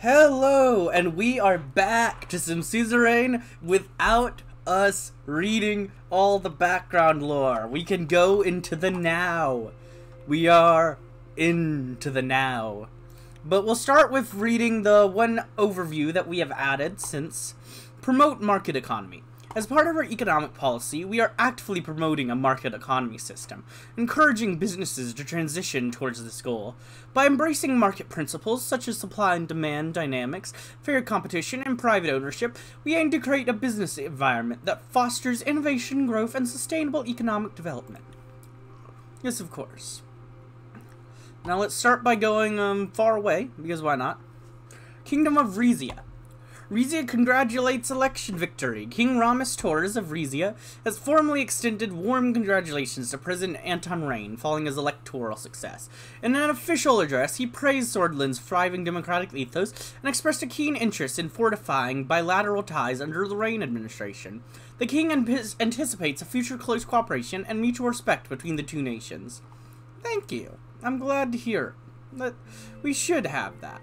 Hello, and we are back to some Suzerain without us reading all the background lore. We can go into the now. We are into the now. But we'll start with reading the one overview that we have added since promote market economy. As part of our economic policy, we are actively promoting a market economy system, encouraging businesses to transition towards this goal. By embracing market principles such as supply and demand dynamics, fair competition, and private ownership, we aim to create a business environment that fosters innovation, growth, and sustainable economic development. Yes, of course. Now let's start by going far away, because why not? Kingdom of Rhesia. Rhesia congratulates election victory. King Ramus Torres of Rhesia has formally extended warm congratulations to President Anton Rain following his electoral success. In an official address, he praised Swordland's thriving democratic ethos and expressed a keen interest in fortifying bilateral ties under the Rain administration. The king anticipates a future close cooperation and mutual respect between the two nations. Thank you. I'm glad to hear that. We should have that.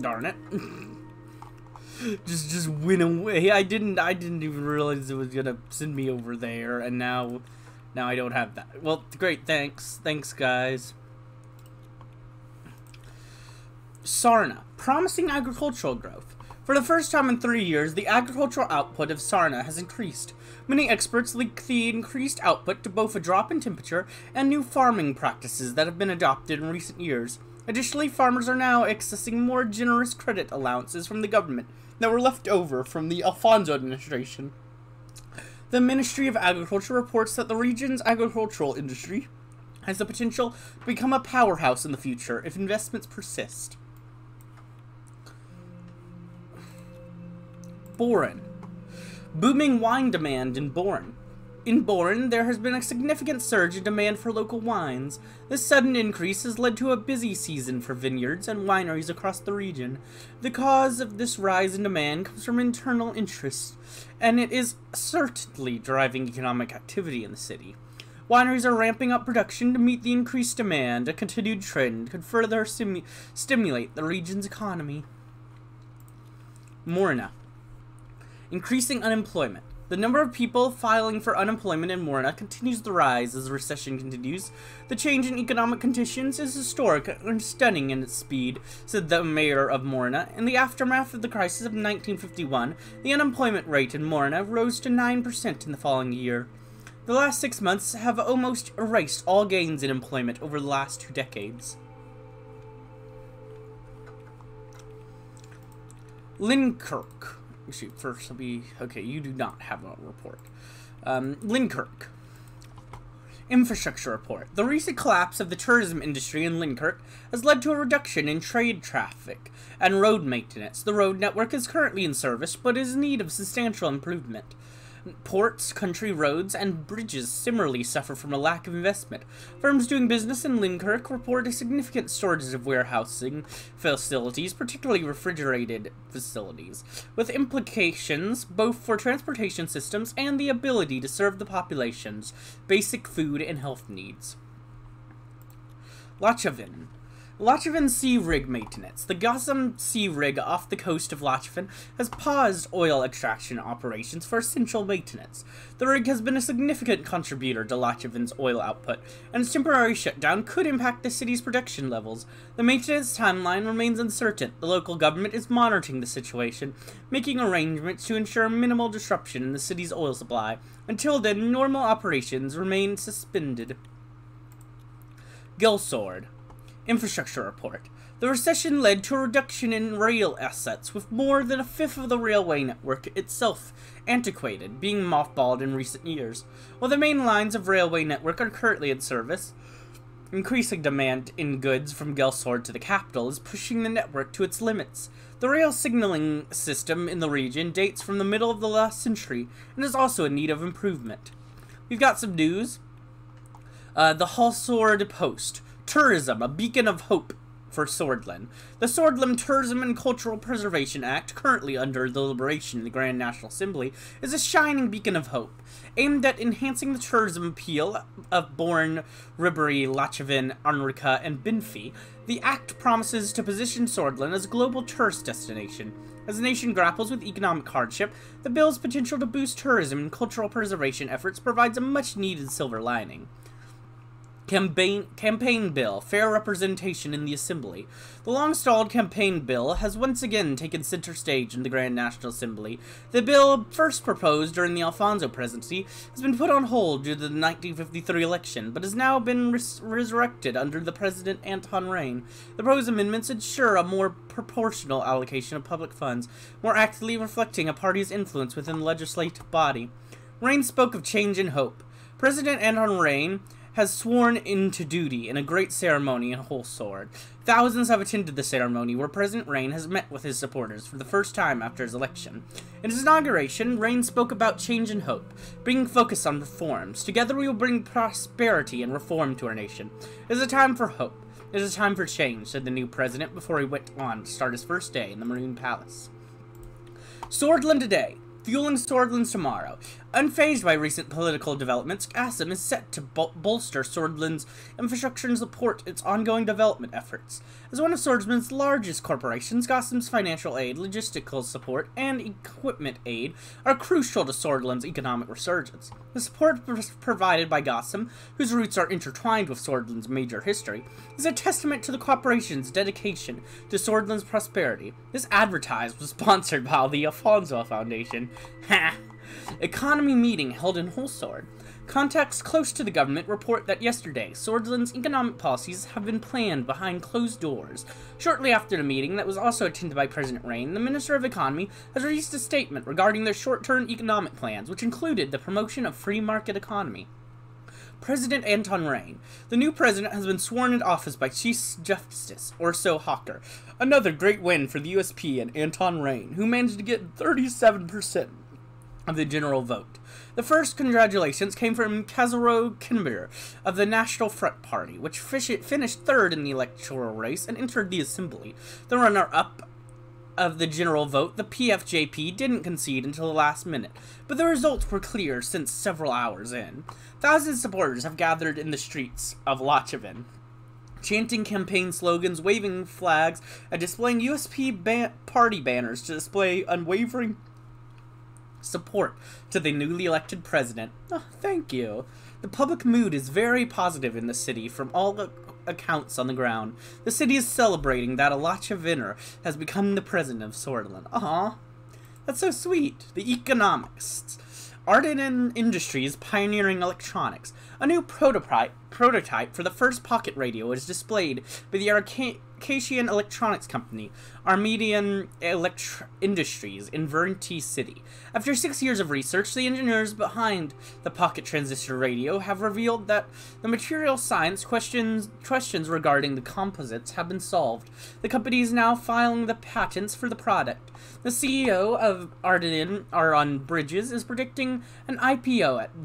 Darn it. just went away. I didn't even realize it was gonna send me over there, and now I don't have that. Well, great, thanks, guys. Sarna, promising agricultural growth. For the first time in 3 years, the agricultural output of Sarna has increased. Many experts link the increased output to both a drop in temperature and new farming practices that have been adopted in recent years. Additionally, farmers are now accessing more generous credit allowances from the government that were left over from the Alfonso administration. The Ministry of Agriculture reports that the region's agricultural industry has the potential to become a powerhouse in the future if investments persist. Boren. Booming wine demand in Boren. In Boren, there has been a significant surge in demand for local wines. This sudden increase has led to a busy season for vineyards and wineries across the region. The cause of this rise in demand comes from internal interests, and it is certainly driving economic activity in the city. Wineries are ramping up production to meet the increased demand. A continued trend could further stimulate the region's economy. Morna. Increasing unemployment. The number of people filing for unemployment in Morna continues to rise as the recession continues. The change in economic conditions is historic and stunning in its speed, said the mayor of Morna. In the aftermath of the crisis of 1951, the unemployment rate in Morna rose to 9% in the following year. The last 6 months have almost erased all gains in employment over the last 2 decades. Linkirk. Shoot, first okay, you do not have a report. Linkirk. Infrastructure report. The recent collapse of the tourism industry in Linkirk has led to a reduction in trade traffic and road maintenance. The road network is currently in service, but is in need of substantial improvement. Ports, country roads, and bridges similarly suffer from a lack of investment. Firms doing business in Linkirk report a significant shortage of warehousing facilities, particularly refrigerated facilities, with implications both for transportation systems and the ability to serve the population's basic food and health needs. Lachavin. Lachavin Sea Rig Maintenance. The Ghassam Sea Rig off the coast of Lachavin has paused oil extraction operations for essential maintenance. The rig has been a significant contributor to Lachavin's oil output, and its temporary shutdown could impact the city's production levels. The maintenance timeline remains uncertain. The local government is monitoring the situation, making arrangements to ensure minimal disruption in the city's oil supply. Until then, normal operations remain suspended. Gelsword. Infrastructure report. The recession led to a reduction in rail assets, with more than a fifth of the railway network itself antiquated, being mothballed in recent years. While the main lines of railway network are currently in service, increasing demand in goods from Gelsword to the capital is pushing the network to its limits. The rail signaling system in the region dates from the middle of the last century and is also in need of improvement. We've got some news. The Halsord Post. Tourism, a beacon of hope for Swordland. The Swordland Tourism and Cultural Preservation Act, currently under deliberation in the Grand National Assembly, is a shining beacon of hope, aimed at enhancing the tourism appeal of Bourne, Ribery, Lachevin, Arnrica, and Binfi. The act promises to position Swordland as a global tourist destination. As the nation grapples with economic hardship, the bill's potential to boost tourism and cultural preservation efforts provides a much-needed silver lining. Campaign Bill, fair representation in the Assembly. The long-stalled campaign bill has once again taken center stage in the Grand National Assembly. The bill, first proposed during the Alfonso presidency, has been put on hold due to the 1953 election, but has now been resurrected under the President Anton Reign. The proposed amendments ensure a more proportional allocation of public funds, more actively reflecting a party's influence within the legislative body. Reign spoke of change and hope. President Anton Reign has sworn into duty in a great ceremony in Eudster. Thousands have attended the ceremony, where President Reign has met with his supporters for the first time after his election. In his inauguration, Reign spoke about change and hope, bringing focus on reforms. Together we will bring prosperity and reform to our nation. It is a time for hope. It is a time for change, said the new president before he went on to start his first day in the Marine Palace. Swordland today. Fueling Swordland's tomorrow. Unfazed by recent political developments, Gotham is set to bolster Swordland's infrastructure and support its ongoing development efforts. As one of Swordland's largest corporations, Gotham's financial aid, logistical support, and equipment aid are crucial to Swordland's economic resurgence. The support provided by Gotham, whose roots are intertwined with Swordland's major history, is a testament to the corporation's dedication to Swordland's prosperity. This advertisement was sponsored by the Alfonso Foundation. Ha! Economy meeting held in Eudster. Contacts close to the government report that yesterday, Swordland's economic policies have been planned behind closed doors. Shortly after the meeting, that was also attended by President Reign, the Minister of Economy has released a statement regarding their short-term economic plans, which included the promotion of free market economy. President Anton Reign. The new president has been sworn into office by Chief Justice Orso Hawker. Another great win for the USP and Anton Reign, who managed to get 37% of the general vote. The first congratulations came from Kazaro Kinber of the National Front Party, which finished third in the electoral race and entered the assembly. The runner-up of the general vote, the PFJP, didn't concede until the last minute, but the results were clear since several hours in. Thousands of supporters have gathered in the streets of Lachevin, chanting campaign slogans, waving flags, and displaying USP party banners to display unwavering support to the newly elected president. Oh, thank you. The public mood is very positive in the city from all the accounts on the ground. The city is celebrating that a Lacheviner has become the president of Swordland. Aw, that's so sweet. The economists. Arden Industries pioneering electronics. A new prototype for the first pocket radio is displayed by the Acacian Electronics Company, Armenian Industries in Vernty City. After 6 years of research, the engineers behind the pocket transistor radio have revealed that the material science questions regarding the composites have been solved. The company is now filing the patents for the product. The CEO of Arden, Aaron Bridges, is predicting an IPO at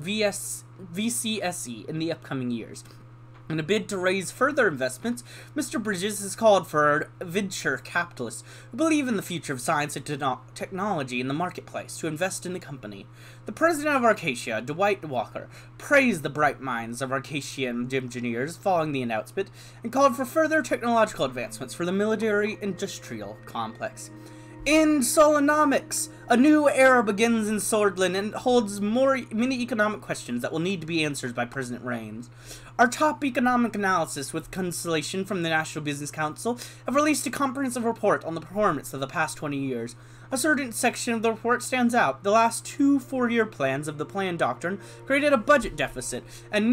VCSE in the upcoming years. In a bid to raise further investments, Mr. Bridges has called for venture capitalists who believe in the future of science and technology in the marketplace to invest in the company. The president of Acacia, Dwight Walker, praised the bright minds of Acacian engineers following the announcement and called for further technological advancements for the military-industrial complex. In Solonomics, a new era begins in Swordland and holds many economic questions that will need to be answered by President Reign. Our top economic analysis with consultation from the National Business Council have released a comprehensive report on the performance of the past 20 years. A certain section of the report stands out. The last two four-year plans of the plan doctrine created a budget deficit and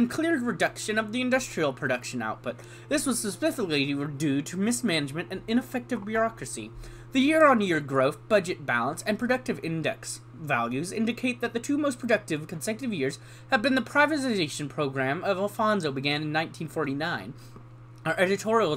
cleared reduction of the industrial production output. This was specifically due to mismanagement and ineffective bureaucracy. The year-on-year growth, budget balance, and productive index values indicate that the two most productive consecutive years have been the privatization program of Alfonso began in 1949. Our editorial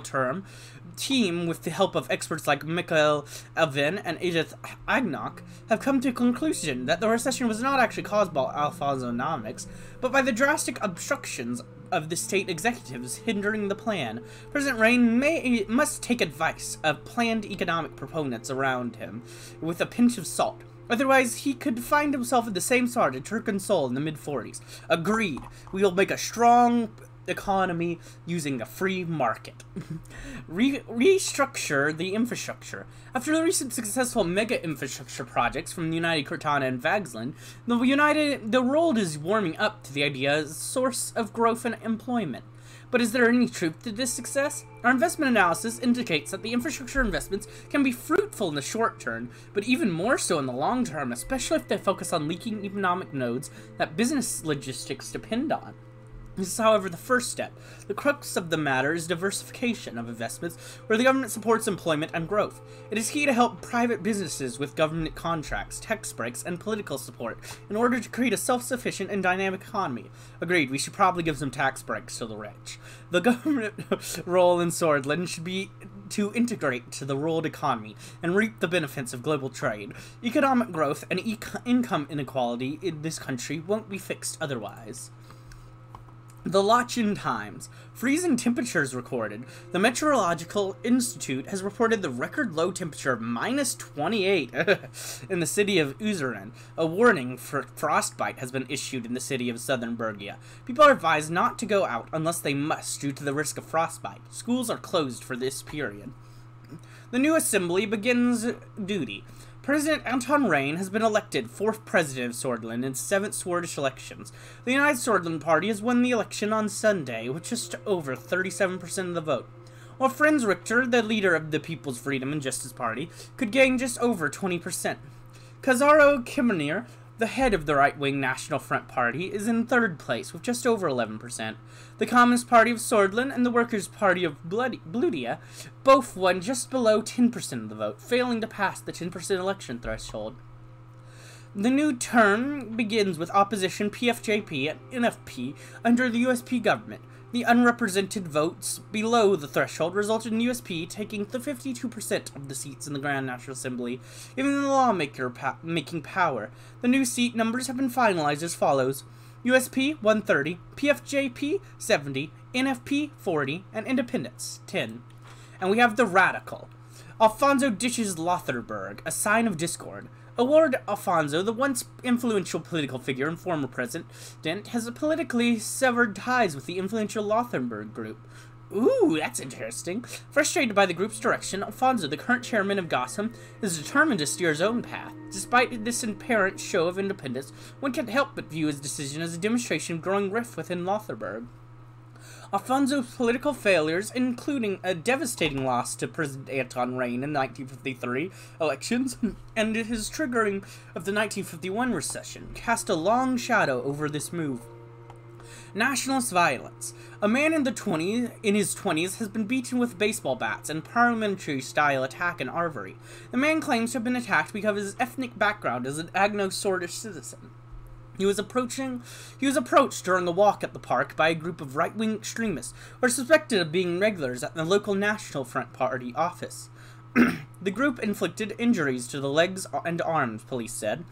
team, with the help of experts like Mikhail Elvin and Edith Agnok, have come to a conclusion that the recession was not actually caused by Alfonsonomics, but by the drastic obstructions of the state executives hindering the plan. President Rain must take advice of planned economic proponents around him with a pinch of salt. Otherwise, he could find himself in the same sort of Turk and Seoul in the mid-40s. Agreed. We will make a strong economy using a free market. Restructure the infrastructure. After the recent successful mega infrastructure projects from the United Cortana and Vagsland, the world is warming up to the idea as a source of growth and employment. But is there any truth to this success? Our investment analysis indicates that the infrastructure investments can be fruitful in the short term, but even more so in the long term, especially if they focus on leaking economic nodes that business logistics depend on. This is, however, the first step. The crux of the matter is diversification of investments, where the government supports employment and growth. It is key to help private businesses with government contracts, tax breaks, and political support in order to create a self-sufficient and dynamic economy. Agreed, we should probably give some tax breaks to the rich. The government role in Swordland should be to integrate to the world economy and reap the benefits of global trade. Economic growth and income inequality in this country won't be fixed otherwise. The Lachin Times. Freezing temperatures recorded. The Meteorological Institute has reported the record low temperature of -28 in the city of Suzerain. A warning for frostbite has been issued in the city of southern Bergia. People are advised not to go out unless they must due to the risk of frostbite. Schools are closed for this period. The new assembly begins duty. President Anton Rain has been elected 4th president of Swordland in 7th Swedish elections. The United Swordland Party has won the election on Sunday with just over 37% of the vote, while Franz Richter, the leader of the People's Freedom and Justice Party, could gain just over 20%. Kazaro Kimonir, the head of the right-wing National Front Party, is in 3rd place with just over 11%. The Communist Party of Swordland and the Workers' Party of Bludia both won just below 10% of the vote, failing to pass the 10% election threshold. The new term begins with opposition PFJP and NFP under the USP government. The unrepresented votes below the threshold resulted in USP taking the 52% of the seats in the Grand National Assembly, giving the lawmaking power. The new seat numbers have been finalized as follows: USP 130, PFJP 70, NFP 40, and Independents 10. And we have the Radical. Alfonso ditches Lotharberg, a sign of discord. Award Alfonso, the once influential political figure and former president, has politically severed ties with the influential Lotharberg group. Ooh, that's interesting. Frustrated by the group's direction, Alfonso, the current chairman of Gotham, is determined to steer his own path. Despite this apparent show of independence, one can't help but view his decision as a demonstration of growing rift within Lotharberg. Alfonso's political failures, including a devastating loss to President Anton Rain in the 1953 elections, and his triggering of the 1951 recession, cast a long shadow over this move. Nationalist violence. A man in his 20s has been beaten with baseball bats in parliamentary-style attack in Arvery. The man claims to have been attacked because of his ethnic background as an Agno-Swedish citizen. He was approached during a walk at the park by a group of right-wing extremists who are suspected of being regulars at the local National Front Party office. The group inflicted injuries to the legs and arms, police said.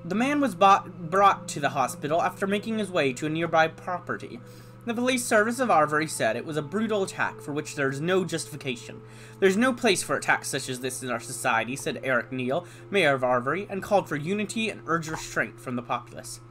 The man was brought to the hospital after making his way to a nearby property. The police service of Arvery said it was a brutal attack for which there is no justification. There's no place for attacks such as this in our society, said Eric Neal, mayor of Arvery, and called for unity and urged restraint from the populace.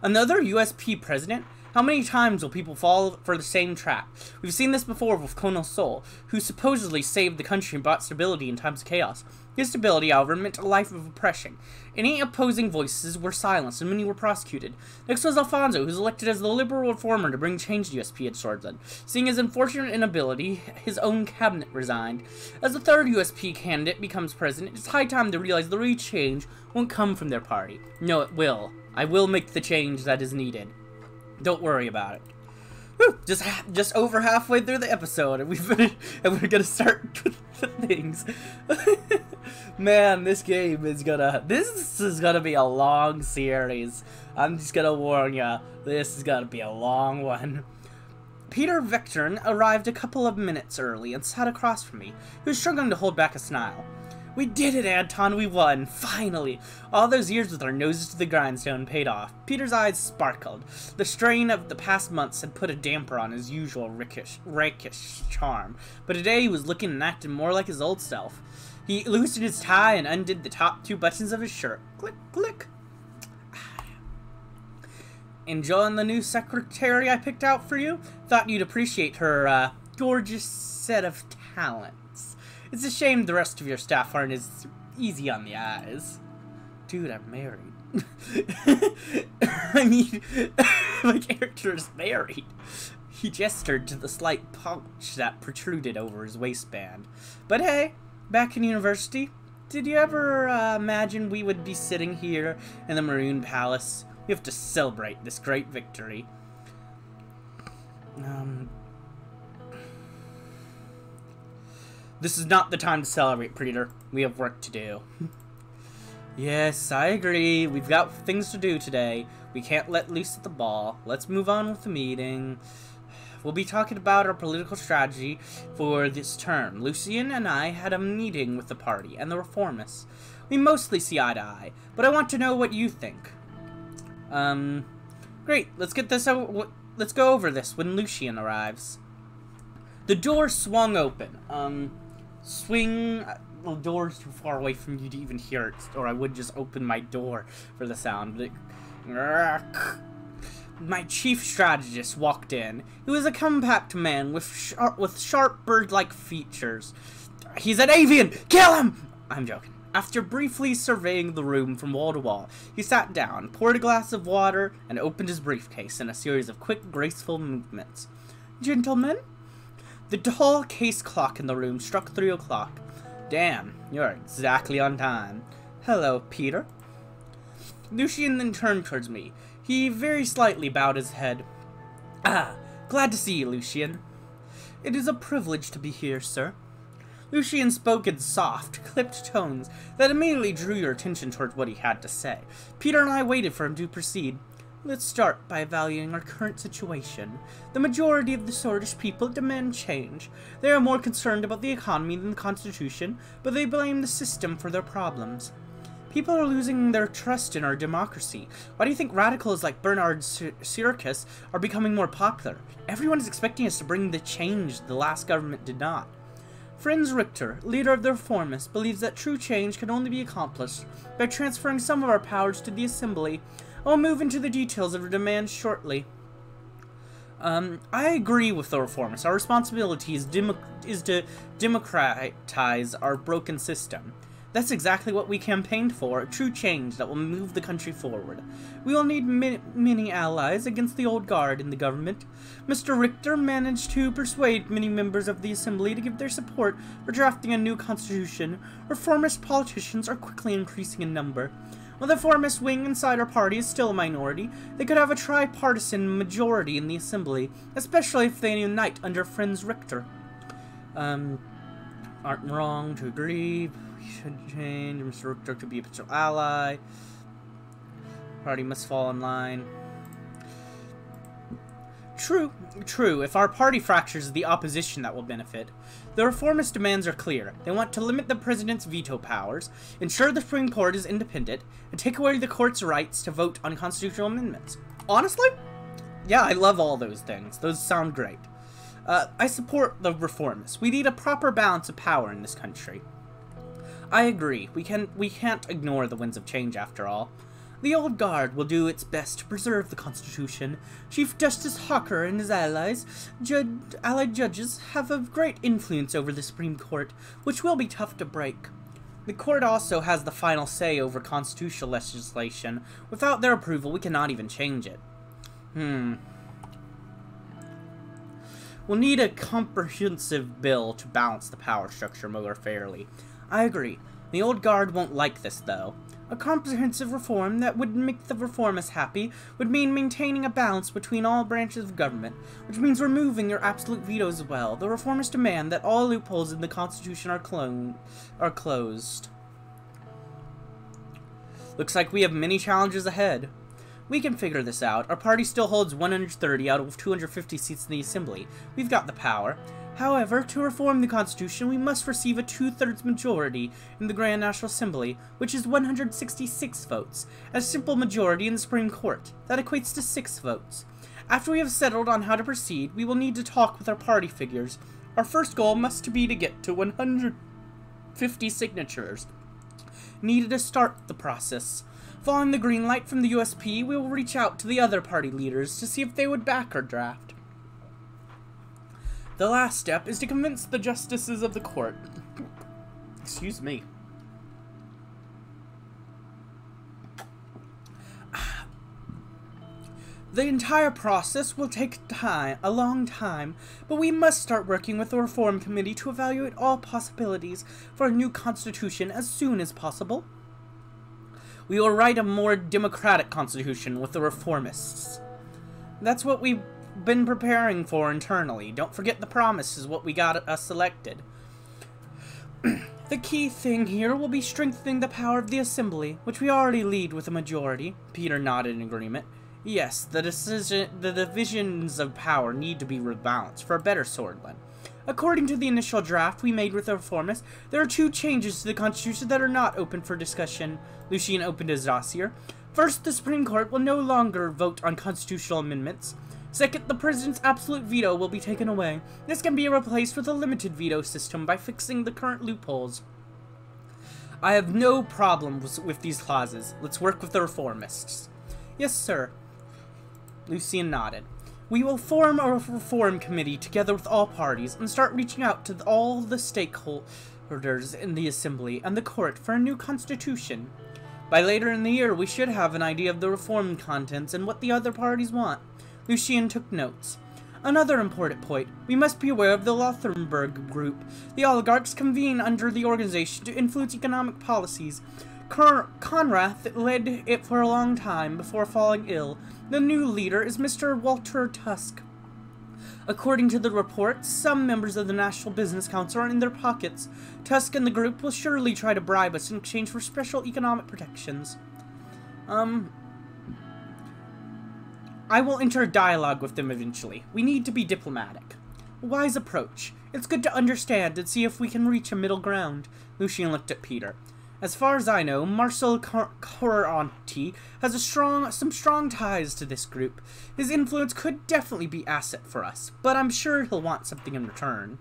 Another USP president? How many times will people fall for the same trap? We've seen this before with Colonel Sol, who supposedly saved the country and brought stability in times of chaos. His stability, however, meant a life of oppression. Any opposing voices were silenced, and many were prosecuted. Next was Alfonso, who was elected as the liberal reformer to bring change to USP at Swordland. Seeing his unfortunate inability, his own cabinet resigned. As the third USP candidate becomes president, it's high time to realize the real change won't come from their party. No, it will. I will make the change that is needed. Don't worry about it. Whew, just over halfway through the episode, and we're gonna start with the things. Man, this is gonna be a long series. I'm just gonna warn ya, this is gonna be a long one. Peter Victor arrived a couple of minutes early and sat across from me. He was struggling to hold back a smile. We did it, Anton, we won, finally! All those years with our noses to the grindstone paid off. Peter's eyes sparkled. The strain of the past months had put a damper on his usual rakish charm, but today he was looking and acting more like his old self. He loosened his tie and undid the top 2 buttons of his shirt. Click, click. Enjoying the new secretary I picked out for you? Thought you'd appreciate her, gorgeous set of talents. It's a shame the rest of your staff aren't as easy on the eyes. Dude, I'm married. I mean, my character is married. He gestured to the slight pouch that protruded over his waistband. But hey, back in university, did you ever imagine we would be sitting here in the Maroon Palace? We have to celebrate this great victory. This is not the time to celebrate, Peter. We have work to do. Yes, I agree. We've got things to do today. We can't let loose at the ball. Let's move on with the meeting. We'll be talking about our political strategy for this term. Lucien and I had a meeting with the party and the reformists. We mostly see eye to eye, but I want to know what you think. Great. Let's get this over. Let's go over this when Lucien arrives. The door swung open. Swing. The door's too far away from you to even hear it, or I would just open my door for the sound. But my chief strategist walked in. He was a compact man with sharp bird-like features. He's an avian! Kill him! I'm joking. After briefly surveying the room from wall to wall, he sat down, poured a glass of water, and opened his briefcase in a series of quick, graceful movements. Gentlemen? The tall case clock in the room struck 3 o'clock. Damn, you're exactly on time. Hello, Peter. Lucien then turned towards me. He very slightly bowed his head. Ah, glad to see you, Lucien. It is a privilege to be here, sir. Lucien spoke in soft, clipped tones that immediately drew your attention towards what he had to say. Peter and I waited for him to proceed. Let's start by evaluating our current situation. The majority of the Swedish people demand change. They are more concerned about the economy than the Constitution, but they blame the system for their problems. People are losing their trust in our democracy. Why do you think radicals like Bernard Circus are becoming more popular? Everyone is expecting us to bring the change the last government did not. Franz Richter, leader of the reformists, believes that true change can only be accomplished by transferring some of our powers to the Assembly. I'll move into the details of our demands shortly. I agree with the reformists. Our responsibility is to democratize our broken system. That's exactly what we campaigned for, a true change that will move the country forward. We will need many allies against the old guard in the government. Mr. Richter managed to persuade many members of the Assembly to give their support for drafting a new constitution. Reformist politicians are quickly increasing in number. While the reformist wing inside our party is still a minority, they could have a tripartisan majority in the Assembly, especially if they unite under Franz Richter. Aren't wrong to agree. We should change. Mr. Richter could be a potential ally. Party must fall in line. True. If our party fractures, the opposition that will benefit. The reformist demands are clear. They want to limit the president's veto powers, ensure the Supreme Court is independent, and take away the court's rights to vote on constitutional amendments. Honestly? Yeah, I love all those things. Those sound great. I support the reformists. We need a proper balance of power in this country. I agree. We can't ignore the winds of change after all. The old guard will do its best to preserve the Constitution. Chief Justice Hawker and his allied judges have a great influence over the Supreme Court, which will be tough to break. The court also has the final say over constitutional legislation. Without their approval, we cannot even change it. We'll need a comprehensive bill to balance the power structure more fairly. I agree. The old guard won't like this, though. A comprehensive reform that would make the reformists happy would mean maintaining a balance between all branches of government, which means removing your absolute veto as well. The reformists demand that all loopholes in the Constitution are closed. Looks like we have many challenges ahead. We can figure this out. Our party still holds 130 out of 250 seats in the Assembly. We've got the power. However, to reform the Constitution, we must receive a 2/3 majority in the Grand National Assembly, which is 166 votes, a simple majority in the Supreme Court. That equates to 6 votes. After we have settled on how to proceed, we will need to talk with our party figures. Our first goal must be to get to 150 signatures needed to start the process. Following the green light from the USP, we will reach out to the other party leaders to see if they would back our draft. The last step is to convince the justices of the court. Excuse me. The entire process will take a long time, but we must start working with the Reform Committee to evaluate all possibilities for a new constitution as soon as possible. We will write a more democratic constitution with the reformists. That's what we've been preparing for internally. Don't forget the promise is what we got us elected. The key thing here will be strengthening the power of the Assembly, which we already lead with a majority. Peter nodded in agreement. Yes, the divisions of power need to be rebalanced for a better swordland. According to the initial draft we made with the reformists, there are 2 changes to the Constitution that are not open for discussion. Lucien opened his dossier. First, the Supreme Court will no longer vote on constitutional amendments. Second, the President's absolute veto will be taken away. This can be replaced with a limited veto system by fixing the current loopholes. I have no problems with these clauses. Let's work with the reformists. Yes, sir. Lucien nodded. We will form a reform committee together with all parties and start reaching out to all the stakeholders in the Assembly and the court for a new constitution. By later in the year, we should have an idea of the reform contents and what the other parties want. Lucien took notes. Another important point, we must be aware of the Lothenberg group. The oligarchs convene under the organization to influence economic policies. Conrath led it for a long time before falling ill. The new leader is Mr. Walter Tusk. According to the reports, some members of the National Business Council are in their pockets. Tusk and the group will surely try to bribe us in exchange for special economic protections. I will enter a dialogue with them eventually. We need to be diplomatic. Wise approach. It's good to understand and see if we can reach a middle ground. Lucien looked at Peter. As far as I know, Marcel Coranti has some strong ties to this group. His influence could definitely be asset for us, but I'm sure he'll want something in return.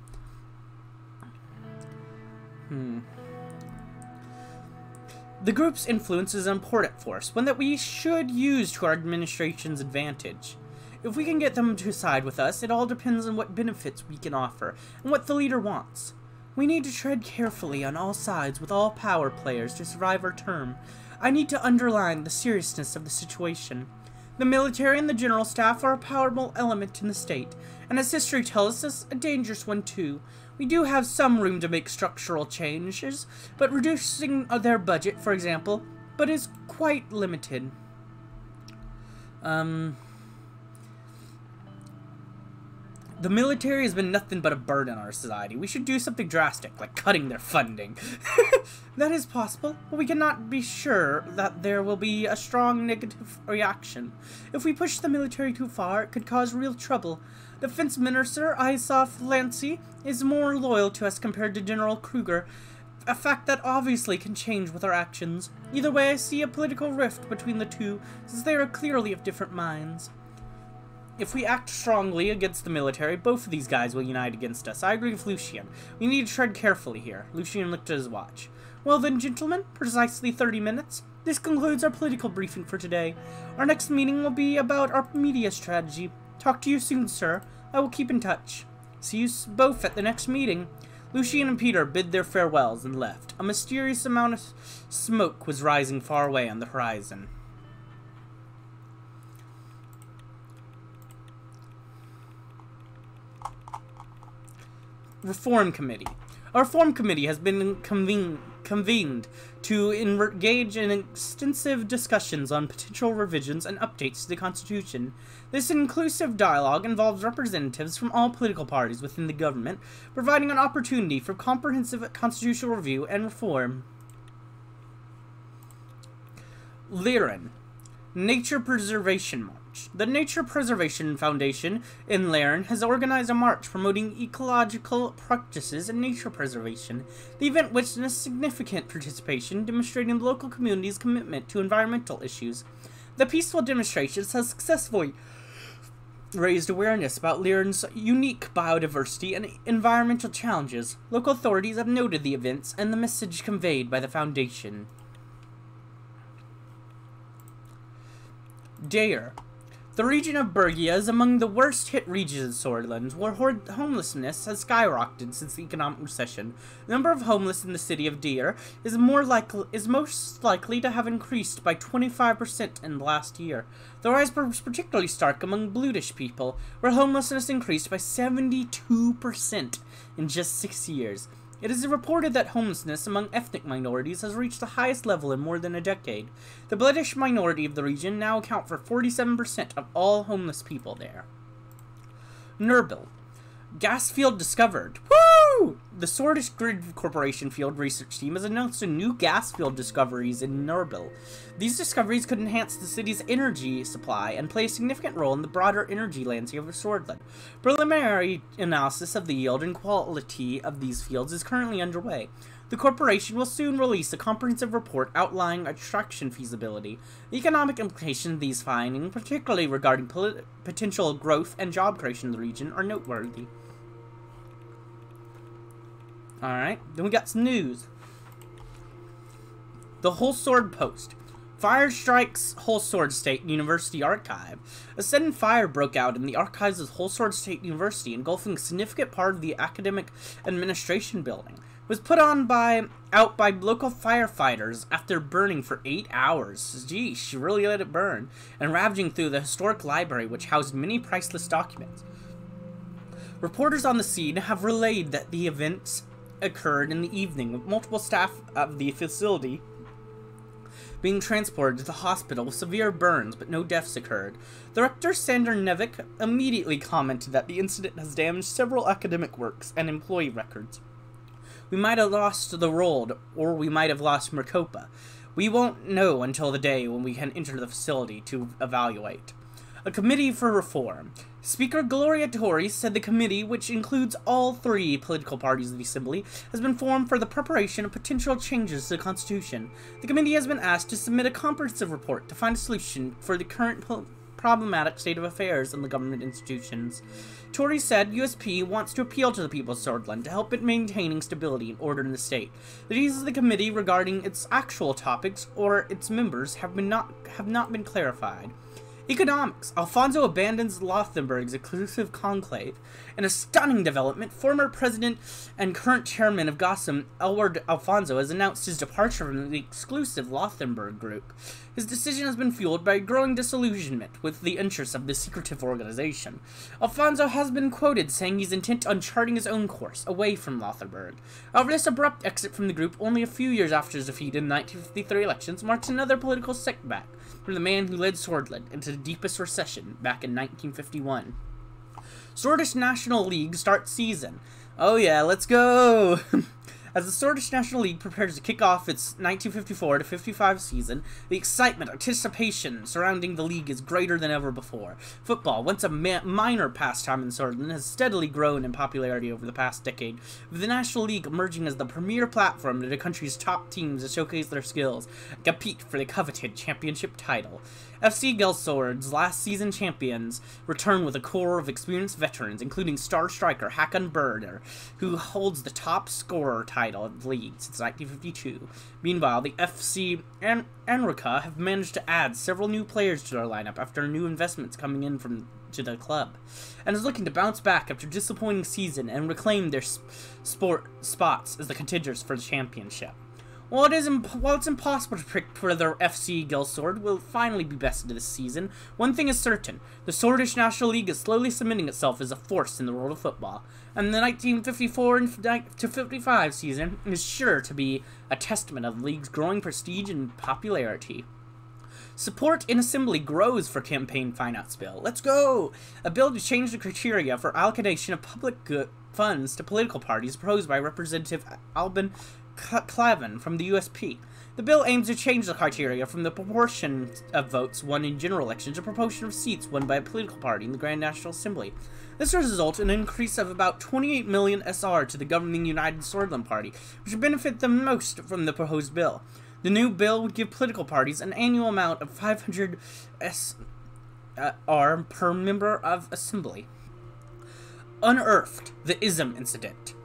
The group's influence is an important force, one that we should use to our administration's advantage. If we can get them to side with us, it all depends on what benefits we can offer and what the leader wants. We need to tread carefully on all sides with all power players to survive our term. I need to underline the seriousness of the situation. The military and the general staff are a powerful element in the state, and as history tells us, a dangerous one too. We do have some room to make structural changes, but reducing their budget, for example, but is quite limited. The military has been nothing but a burden on our society. We should do something drastic, like cutting their funding. That is possible, but we cannot be sure that there will be a strong negative reaction. If we push the military too far, it could cause real trouble. Defense Minister Isaac Lancy is more loyal to us compared to General Kruger, a fact that obviously can change with our actions. Either way, I see a political rift between the two, since they are clearly of different minds. If we act strongly against the military, both of these guys will unite against us. I agree with Lucien. We need to tread carefully here. Lucien looked at his watch. Well then, gentlemen, precisely 30 minutes. This concludes our political briefing for today. Our next meeting will be about our media strategy. Talk to you soon, sir. I will keep in touch. See you both at the next meeting. Lucien and Peter bid their farewells and left. A mysterious amount of smoke was rising far away on the horizon. Reform Committee. Our Reform Committee has been convened to engage in extensive discussions on potential revisions and updates to the Constitution. This inclusive dialogue involves representatives from all political parties within the government, providing an opportunity for comprehensive constitutional review and reform. Liren. Nature Preservation March. The Nature Preservation Foundation in Laren has organized a march promoting ecological practices and nature preservation. The event witnessed significant participation, demonstrating the local community's commitment to environmental issues. The peaceful demonstrations have successfully raised awareness about Laren's unique biodiversity and environmental challenges. Local authorities have noted the events and the message conveyed by the foundation. Dare. The region of Bergia is among the worst-hit regions in Swordland, where homelessness has skyrocketed since the economic recession. The number of homeless in the city of Dare is most likely to have increased by 25% in the last year. The rise was particularly stark among Bludish people, where homelessness increased by 72% in just 6 years. It is reported that homelessness among ethnic minorities has reached the highest level in more than a decade. The Bludish minority of the region now account for 47% of all homeless people there. Nurbil. Gas field discovered. Woo! The Swordish Grid Corporation field research team has announced a new gas field discoveries in Nurbil. These discoveries could enhance the city's energy supply and play a significant role in the broader energy landscape of Swordland. Preliminary analysis of the yield and quality of these fields is currently underway. The corporation will soon release a comprehensive report outlining extraction feasibility. The economic implications of these findings, particularly regarding potential growth and job creation in the region, are noteworthy. Alright, then we got some news. The Whole Sword Post. Fire strikes Whole Sword State University Archive. A sudden fire broke out in the archives of Whole Sword State University, engulfing a significant part of the academic administration building. It was put out by local firefighters after burning for 8 hours. Geez, she really let it burn. And ravaging through the historic library, which housed many priceless documents. Reporters on the scene have relayed that the events occurred in the evening, with multiple staff of the facility being transported to the hospital with severe burns, but no deaths occurred. The rector, Sander Nevik, immediately commented that the incident has damaged several academic works and employee records. We might have lost the road, or we might have lost Mercopa. We won't know until the day when we can enter the facility to evaluate. A committee for reform. Speaker Gloria Tori said the committee, which includes all 3 political parties of the Assembly, has been formed for the preparation of potential changes to the Constitution. The committee has been asked to submit a comprehensive report to find a solution for the current problematic state of affairs in the government institutions. Tori said USP wants to appeal to the people of Swordland to help it maintaining stability and order in the state. The duties of the committee regarding its actual topics or its members have not been clarified. Economics. Alfonso abandons Lothenburg's exclusive conclave. In a stunning development, former president and current chairman of Gotham, Elward Alfonso, has announced his departure from the exclusive Lothenburg group. His decision has been fueled by growing disillusionment with the interests of this secretive organization. Alfonso has been quoted saying he's intent on charting his own course away from Lothenburg. However, this abrupt exit from the group only a few years after his defeat in the 1953 elections marks another political setback for the man who led Swordland into the deepest recession back in 1951. Swordish National League starts season. Oh yeah, let's go! As the Swordish National League prepares to kick off its 1954 to 55 season, the excitement, anticipation surrounding the league is greater than ever before. Football, once a minor pastime in Swordland, has steadily grown in popularity over the past decade, with the National League emerging as the premier platform to the country's top teams to showcase their skills and compete for the coveted championship title. FC Gelsword's last season champions return with a core of experienced veterans, including star striker Håkon Berner, who holds the top scorer title of the league since 1952. Meanwhile, the FC Anrika have managed to add several new players to their lineup after new investments coming in to the club, and is looking to bounce back after a disappointing season and reclaim their spots as the contenders for the championship. While it's impossible to predict whether FC Gelsword will finally be bested this season, one thing is certain: the Swordish National League is slowly cementing itself as a force in the world of football, and the 1954 to 55 season is sure to be a testament of the league's growing prestige and popularity. Support in Assembly grows for campaign finance bill. Let's go! A bill to change the criteria for allocation of public funds to political parties proposed by Representative Alban Clavin from the USP. The bill aims to change the criteria from the proportion of votes won in general elections to proportion of seats won by a political party in the Grand National Assembly. This will result in an increase of about 28 million SR to the governing United Sordland Party, which would benefit the most from the proposed bill. The new bill would give political parties an annual amount of 500 SR per member of assembly. Unearthed, the ISM incident.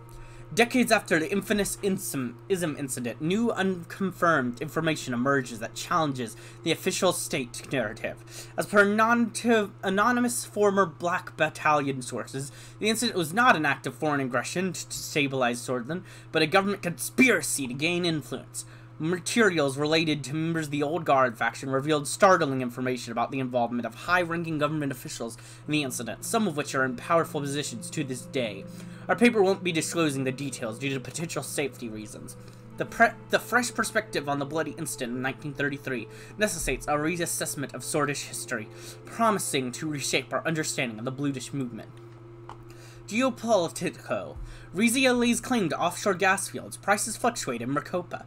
Decades after the infamous ISM incident, new unconfirmed information emerges that challenges the official state narrative. As per anonymous former Black Battalion sources, the incident was not an act of foreign aggression to destabilize Sordland, but a government conspiracy to gain influence. Materials related to members of the Old Guard faction revealed startling information about the involvement of high-ranking government officials in the incident, some of which are in powerful positions to this day. Our paper won't be disclosing the details due to potential safety reasons. The fresh perspective on the bloody incident in 1933 necessitates a reassessment of Swordish history, promising to reshape our understanding of the Bluish movement. Geopolitico. Rizia lays claim to offshore gas fields. Prices fluctuate in Mercopa.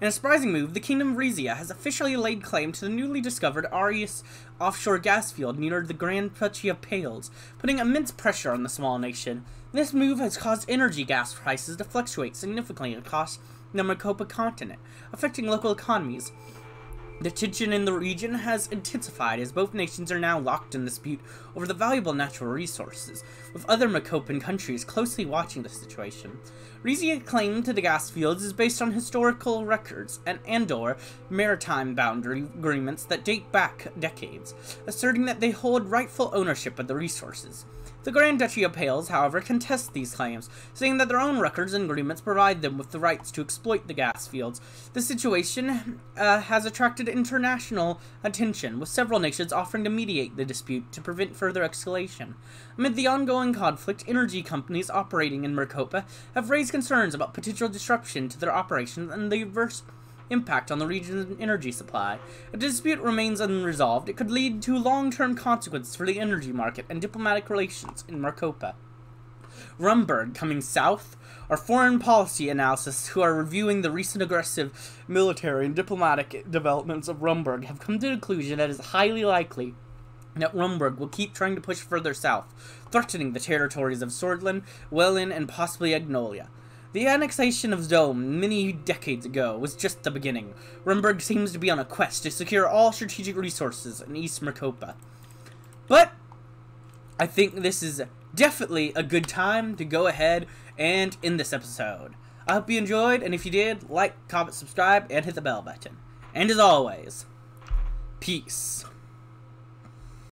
In a surprising move, the Kingdom of Rizia has officially laid claim to the newly discovered Arius offshore gas field near the Grand Duchy of Pales, putting immense pressure on the small nation. This move has caused energy gas prices to fluctuate significantly across the Mercopa continent, affecting local economies. The tension in the region has intensified as both nations are now locked in dispute over the valuable natural resources, with other Mercopan countries closely watching the situation. Rizia's claim to the gas fields is based on historical records and Andor maritime boundary agreements that date back decades, asserting that they hold rightful ownership of the resources. The Grand Duchy of Pales, however, contests these claims, saying that their own records and agreements provide them with the rights to exploit the gas fields. The situation has attracted international attention, with several nations offering to mediate the dispute to prevent further escalation. Amid the ongoing conflict, energy companies operating in Mercopa have raised concerns about potential disruption to their operations and the adverse impact on the region's energy supply. If the dispute remains unresolved, it could lead to long-term consequences for the energy market and diplomatic relations in Mercopa. Rumberg coming south. Our foreign policy analysts who are reviewing the recent aggressive military and diplomatic developments of Rumberg have come to the conclusion that it is highly likely that Rumberg will keep trying to push further south, threatening the territories of Sordland, Welland, and possibly Agnolia. The annexation of Dome many decades ago was just the beginning. Rumberg seems to be on a quest to secure all strategic resources in East Mercopa. But I think this is definitely a good time to go ahead and end this episode. I hope you enjoyed, and if you did, like, comment, subscribe, and hit the bell button. And as always, peace.